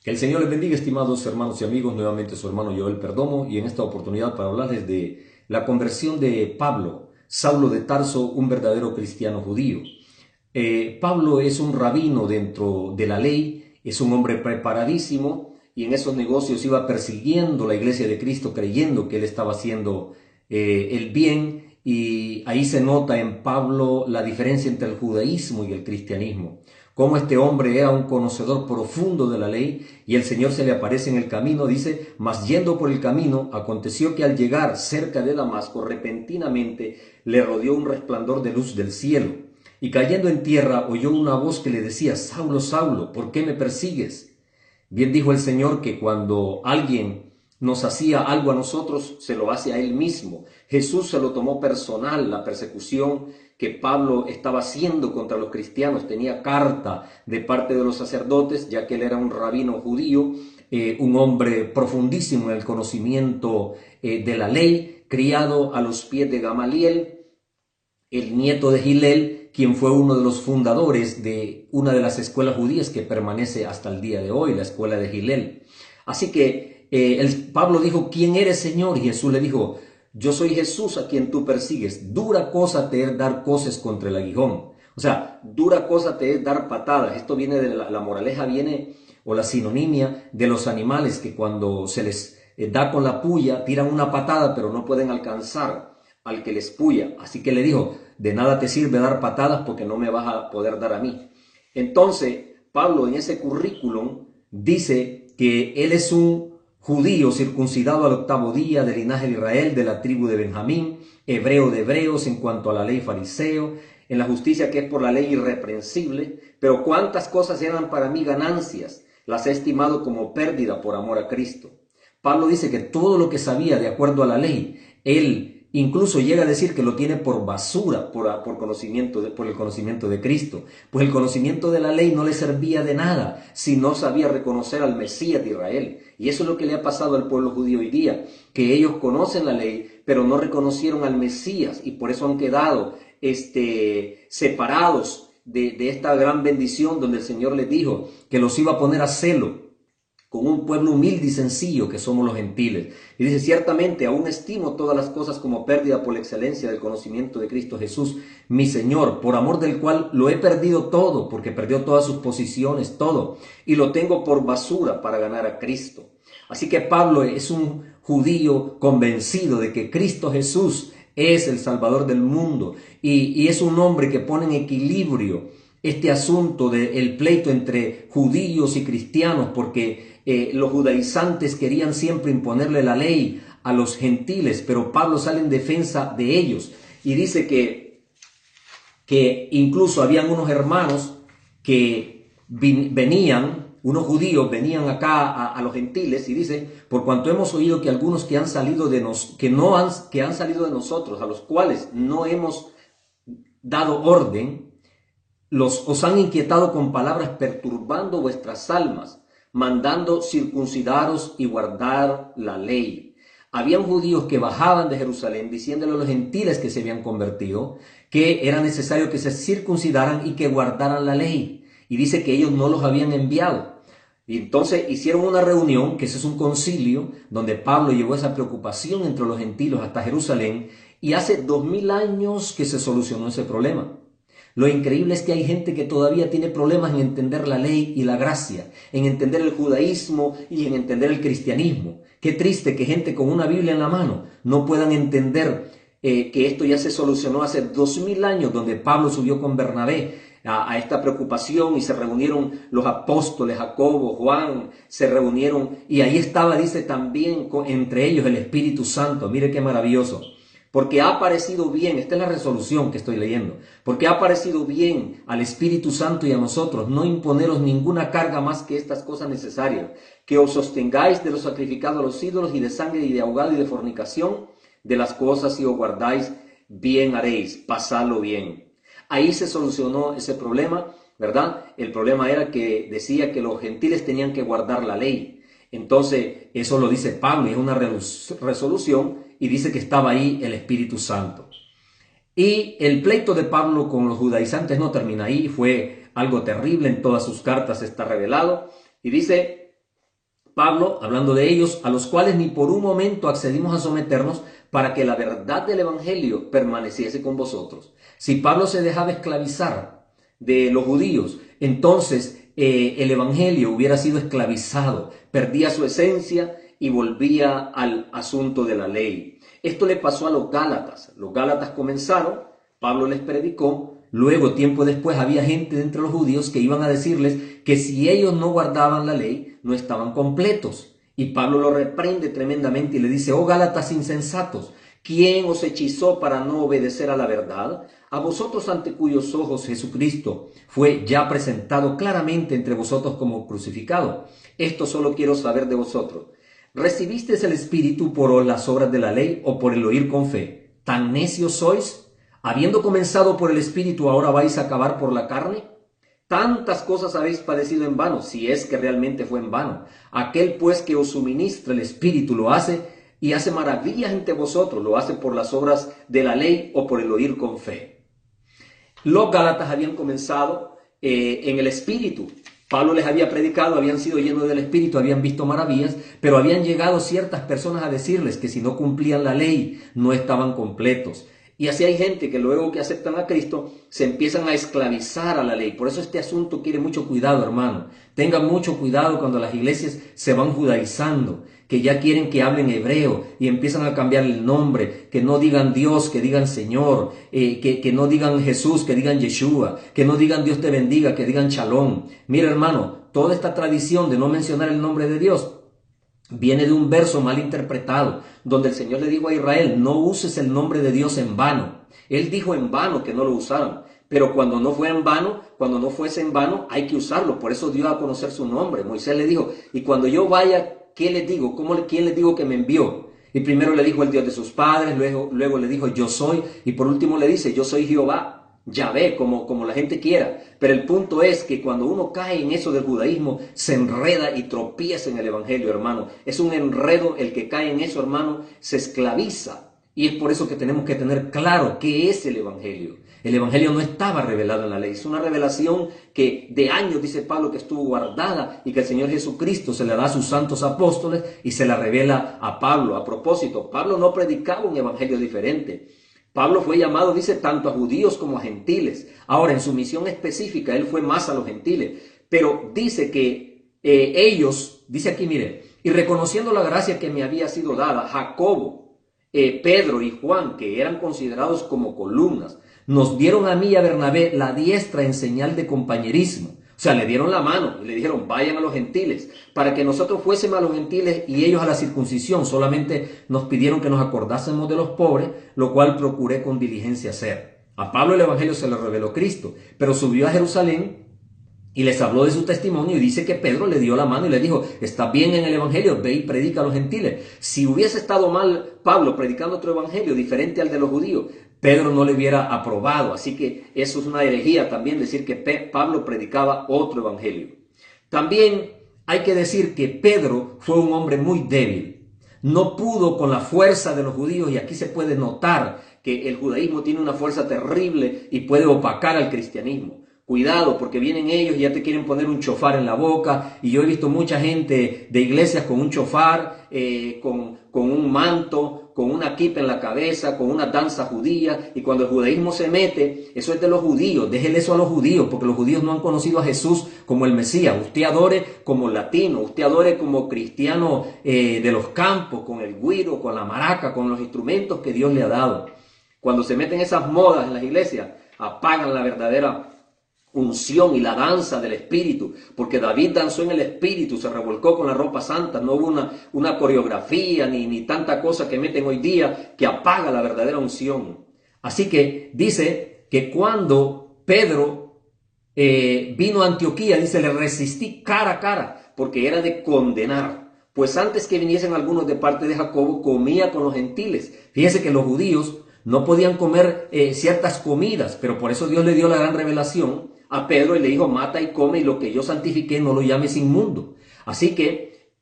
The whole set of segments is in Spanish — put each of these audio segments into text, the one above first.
Que el Señor les bendiga, estimados hermanos y amigos. Nuevamente su hermano Joel Perdomo, y en esta oportunidad para hablarles de la conversión de Pablo, Saulo de Tarso, un verdadero cristiano judío. Pablo es un rabino dentro de la ley, es un hombre preparadísimo y en esos negocios iba persiguiendo la iglesia de Cristo, creyendo que él estaba haciendo el bien, y ahí se nota en Pablo la diferencia entre el judaísmo y el cristianismo. Cómo este hombre era un conocedor profundo de la ley, y el Señor se le aparece en el camino. Dice: mas yendo por el camino, aconteció que al llegar cerca de Damasco, repentinamente le rodeó un resplandor de luz del cielo, y cayendo en tierra oyó una voz que le decía: Saulo, Saulo, ¿por qué me persigues? Bien dijo el Señor que cuando alguien nos hacía algo a nosotros, se lo hace a él mismo. Jesús se lo tomó personal, la persecución que Pablo estaba haciendo contra los cristianos. Tenía carta de parte de los sacerdotes, ya que él era un rabino judío, un hombre profundísimo en el conocimiento de la ley, criado a los pies de Gamaliel, el nieto de Hillel, quien fue uno de los fundadores de una de las escuelas judías que permanece hasta el día de hoy, la escuela de Hillel. Así que Pablo dijo: ¿quién eres, Señor? Y Jesús le dijo: yo soy Jesús a quien tú persigues. Dura cosa te es dar coces contra el aguijón. O sea, dura cosa te es dar patadas. Esto viene de la moraleja, viene, o la sinonimia de los animales, que cuando se les da con la puya, tiran una patada, pero no pueden alcanzar al que les puya. Así que le dijo: de nada te sirve dar patadas porque no me vas a poder dar a mí. Entonces, Pablo en ese currículum dice que él es un judío circuncidado al 8º día, del linaje de Israel, de la tribu de Benjamín, hebreo de hebreos, en cuanto a la ley fariseo, en la justicia que es por la ley irreprensible. Pero cuántas cosas eran para mí ganancias, las he estimado como pérdida por amor a Cristo. Pablo dice que todo lo que sabía de acuerdo a la ley, él incluso llega a decir que lo tiene por basura por el conocimiento de Cristo. Pues el conocimiento de la ley no le servía de nada si no sabía reconocer al Mesías de Israel. Y eso es lo que le ha pasado al pueblo judío hoy día, que ellos conocen la ley, pero no reconocieron al Mesías, y por eso han quedado separados de esta gran bendición, donde el Señor les dijo que los iba a poner a celo con un pueblo humilde y sencillo que somos los gentiles. Y dice: ciertamente aún estimo todas las cosas como pérdida por la excelencia del conocimiento de Cristo Jesús, mi Señor, por amor del cual lo he perdido todo, porque perdió todas sus posiciones, todo, y lo tengo por basura para ganar a Cristo. Así que Pablo es un judío convencido de que Cristo Jesús es el Salvador del mundo, y es un hombre que pone en equilibrio este asunto del pleito entre judíos y cristianos, porque los judaizantes querían siempre imponerle la ley a los gentiles, pero Pablo sale en defensa de ellos y dice que incluso habían unos hermanos que venían, unos judíos venían acá a los gentiles, y dice: por cuanto hemos oído que algunos que han salido de nosotros, a los cuales no hemos dado orden, os han inquietado con palabras, perturbando vuestras almas, mandando circuncidaros y guardar la ley. Habían judíos que bajaban de Jerusalén diciéndole a los gentiles que se habían convertido que era necesario que se circuncidaran y que guardaran la ley. Y dice que ellos no los habían enviado. Y entonces hicieron una reunión, que ese es un concilio, donde Pablo llevó esa preocupación entre los gentiles hasta Jerusalén, y hace 2000 años que se solucionó ese problema. Lo increíble es que hay gente que todavía tiene problemas en entender la ley y la gracia, en entender el judaísmo y en entender el cristianismo. Qué triste que gente con una Biblia en la mano no puedan entender que esto ya se solucionó hace 2000 años, donde Pablo subió con Bernabé a esta preocupación, y se reunieron los apóstoles, Jacobo, Juan, se reunieron, y ahí estaba, dice, también entre ellos el Espíritu Santo. Mire qué maravilloso. Porque ha parecido bien, esta es la resolución que estoy leyendo, porque ha parecido bien al Espíritu Santo y a nosotros no imponeros ninguna carga más que estas cosas necesarias, que os sostengáis de lo sacrificado a los ídolos, y de sangre, y de ahogado, y de fornicación, de las cosas si os guardáis, bien haréis, pasadlo bien. Ahí se solucionó ese problema, ¿verdad? El problema era que decía que los gentiles tenían que guardar la ley. Entonces, eso lo dice Pablo, y es una resolución, y dice que estaba ahí el Espíritu Santo. Y el pleito de Pablo con los judaizantes no termina ahí, fue algo terrible, en todas sus cartas está revelado, y dice Pablo, hablando de ellos, a los cuales ni por un momento accedimos a someternos para que la verdad del Evangelio permaneciese con vosotros. Si Pablo se dejaba esclavizar de los judíos, entonces el Evangelio hubiera sido esclavizado, perdía su esencia y volvía al asunto de la ley. Esto le pasó a los Gálatas. Los Gálatas comenzaron, Pablo les predicó, luego tiempo después había gente entre los judíos que iban a decirles que si ellos no guardaban la ley, no estaban completos. Y Pablo lo reprende tremendamente y le dice: oh Gálatas insensatos, ¿quién os hechizó para no obedecer a la verdad? A vosotros ante cuyos ojos Jesucristo fue ya presentado claramente entre vosotros como crucificado. Esto solo quiero saber de vosotros. ¿Recibisteis el Espíritu por las obras de la ley o por el oír con fe? ¿Tan necios sois? Habiendo comenzado por el Espíritu, ¿ahora vais a acabar por la carne? Tantas cosas habéis padecido en vano, si es que realmente fue en vano. Aquel pues que os suministra el Espíritu lo hace y hace maravillas entre vosotros, lo hace por las obras de la ley o por el oír con fe. Los Gálatas habían comenzado en el Espíritu. Pablo les había predicado, habían sido llenos del Espíritu, habían visto maravillas, pero habían llegado ciertas personas a decirles que si no cumplían la ley, no estaban completos. Y así hay gente que luego que aceptan a Cristo se empiezan a esclavizar a la ley. Por eso este asunto quiere mucho cuidado, hermano. Tengan mucho cuidado cuando las iglesias se van judaizando, que ya quieren que hablen hebreo y empiezan a cambiar el nombre, que no digan Dios, que digan Señor, que no digan Jesús, que digan Yeshua, que no digan Dios te bendiga, que digan Shalom. Mira, hermano, toda esta tradición de no mencionar el nombre de Dios viene de un verso mal interpretado, donde el Señor le dijo a Israel: no uses el nombre de Dios en vano. Él dijo en vano que no lo usaran, pero cuando no fue en vano, cuando no fuese en vano, hay que usarlo. Por eso dio a conocer su nombre. Moisés le dijo: y cuando yo vaya, ¿qué les digo? ¿Quién les digo que me envió? Y primero le dijo el Dios de sus padres, luego le dijo yo soy, y por último le dice: yo soy Jehová. Yahvé, como la gente quiera. Pero el punto es que cuando uno cae en eso del judaísmo, se enreda y tropieza en el evangelio, hermano. Es un enredo el que cae en eso, hermano, se esclaviza. Y es por eso que tenemos que tener claro qué es el evangelio. El evangelio no estaba revelado en la ley. Es una revelación que de años, dice Pablo, que estuvo guardada y que el Señor Jesucristo se la da a sus santos apóstoles y se la revela a Pablo. A propósito, Pablo no predicaba un evangelio diferente. Pablo fue llamado, dice, tanto a judíos como a gentiles. Ahora, en su misión específica, él fue más a los gentiles. Pero dice que ellos, dice aquí, mire, y reconociendo la gracia que me había sido dada, Jacobo, Pedro y Juan, que eran considerados como columnas, nos dieron a mí y a Bernabé la diestra en señal de compañerismo. O sea, le dieron la mano y le dijeron: vayan a los gentiles, para que nosotros fuésemos a los gentiles y ellos a la circuncisión. Solamente nos pidieron que nos acordásemos de los pobres, lo cual procuré con diligencia hacer. A Pablo el evangelio se le reveló Cristo, pero subió a Jerusalén y les habló de su testimonio, y dice que Pedro le dio la mano y le dijo: está bien en el evangelio, ve y predica a los gentiles. Si hubiese estado mal Pablo predicando otro evangelio diferente al de los judíos, Pedro no le hubiera aprobado. Así que eso es una herejía también, decir que Pablo predicaba otro evangelio. También hay que decir que Pedro fue un hombre muy débil. No pudo con la fuerza de los judíos, y aquí se puede notar que el judaísmo tiene una fuerza terrible y puede opacar al cristianismo. Cuidado, porque vienen ellos y ya te quieren poner un chofar en la boca. Y yo he visto mucha gente de iglesias con un chofar, con un manto, con una kipa en la cabeza, con una danza judía. Y cuando el judaísmo se mete, eso es de los judíos. Déjele eso a los judíos, porque los judíos no han conocido a Jesús como el Mesías. Usted adore como latino, usted adore como cristiano de los campos, con el güiro, con la maraca, con los instrumentos que Dios le ha dado. Cuando se meten esas modas en las iglesias, apagan la verdadera unción y la danza del Espíritu, porque David danzó en el Espíritu, se revolcó con la ropa santa. No hubo una coreografía ni tanta cosa que meten hoy día que apaga la verdadera unción. Así que dice que cuando Pedro vino a Antioquía, dice, le resistí cara a cara, porque era de condenar. Pues antes que viniesen algunos de parte de Jacobo, comía con los gentiles. Fíjese que los judíos no podían comer ciertas comidas, pero por eso Dios le dio la gran revelación a Pedro y le dijo: mata y come, y lo que yo santifiqué no lo llames inmundo. Así que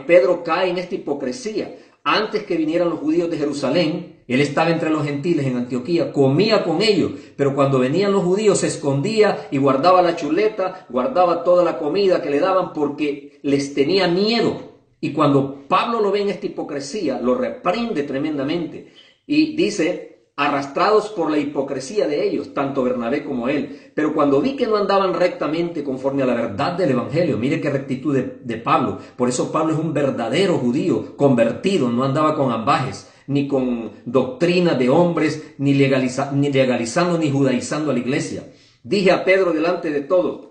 Pedro cae en esta hipocresía. Antes que vinieran los judíos de Jerusalén, él estaba entre los gentiles en Antioquía, comía con ellos, pero cuando venían los judíos se escondía y guardaba la chuleta, guardaba toda la comida que le daban, porque les tenía miedo. Y cuando Pablo lo ve en esta hipocresía, lo reprende tremendamente y dice, arrastrados por la hipocresía de ellos, tanto Bernabé como él. Pero cuando vi que no andaban rectamente conforme a la verdad del Evangelio, mire qué rectitud de Pablo. Por eso Pablo es un verdadero judío, convertido, no andaba con ambajes, ni con doctrina de hombres, ni legalizando ni judaizando a la iglesia. Dije a Pedro delante de todos,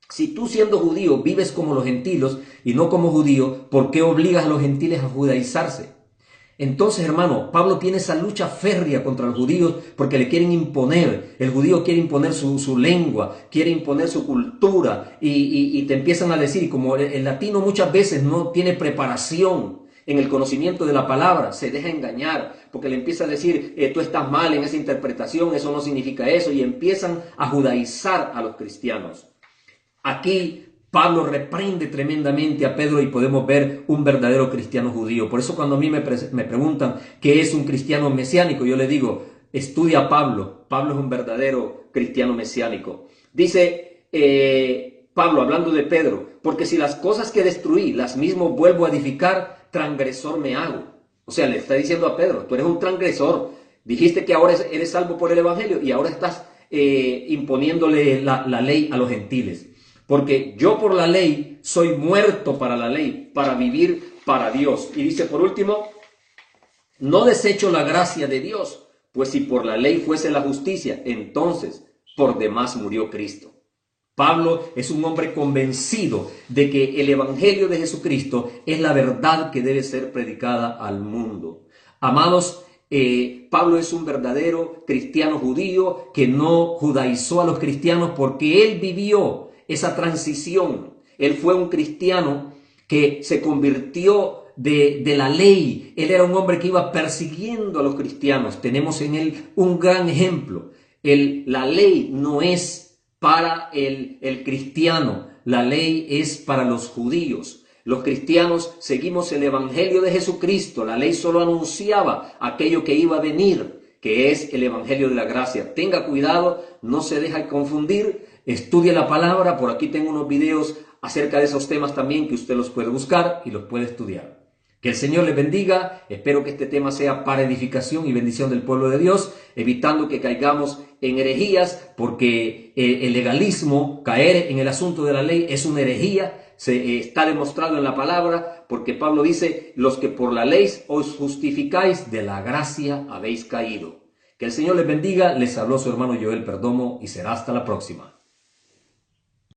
si tú siendo judío vives como los gentiles y no como judío, ¿por qué obligas a los gentiles a judaizarse? Entonces, hermano, Pablo tiene esa lucha férrea contra los judíos porque le quieren imponer. El judío quiere imponer su lengua, quiere imponer su cultura y te empiezan a decir, como el latino muchas veces no tiene preparación en el conocimiento de la palabra, se deja engañar porque le empieza a decir, tú estás mal en esa interpretación, eso no significa eso, y empiezan a judaizar a los cristianos. Aquí Pablo reprende tremendamente a Pedro y podemos ver un verdadero cristiano judío. Por eso cuando a mí me preguntan qué es un cristiano mesiánico, yo le digo, estudia a Pablo. Pablo es un verdadero cristiano mesiánico. Dice Pablo, hablando de Pedro, porque si las cosas que destruí, las mismo vuelvo a edificar, transgresor me hago. O sea, le está diciendo a Pedro, tú eres un transgresor. Dijiste que ahora eres salvo por el Evangelio y ahora estás imponiéndole la ley a los gentiles. Porque yo por la ley soy muerto para la ley, para vivir para Dios. Y dice por último, no desecho la gracia de Dios, pues si por la ley fuese la justicia, entonces por demás murió Cristo. Pablo es un hombre convencido de que el Evangelio de Jesucristo es la verdad que debe ser predicada al mundo. Amados, Pablo es un verdadero cristiano judío que no judaizó a los cristianos porque él vivió esa transición. Él fue un cristiano que se convirtió de la ley. Él era un hombre que iba persiguiendo a los cristianos. Tenemos en él un gran ejemplo. La ley no es para el cristiano, la ley es para los judíos. Los cristianos seguimos el Evangelio de Jesucristo. La ley solo anunciaba aquello que iba a venir, que es el Evangelio de la gracia. Tenga cuidado, no se deje confundir. Estudie la palabra, por aquí tengo unos videos acerca de esos temas también que usted los puede buscar y los puede estudiar. Que el Señor les bendiga, espero que este tema sea para edificación y bendición del pueblo de Dios, evitando que caigamos en herejías, porque el legalismo, caer en el asunto de la ley es una herejía, está demostrado en la palabra, porque Pablo dice, los que por la ley os justificáis, de la gracia habéis caído. Que el Señor les bendiga, les habló su hermano Joel Perdomo y será hasta la próxima.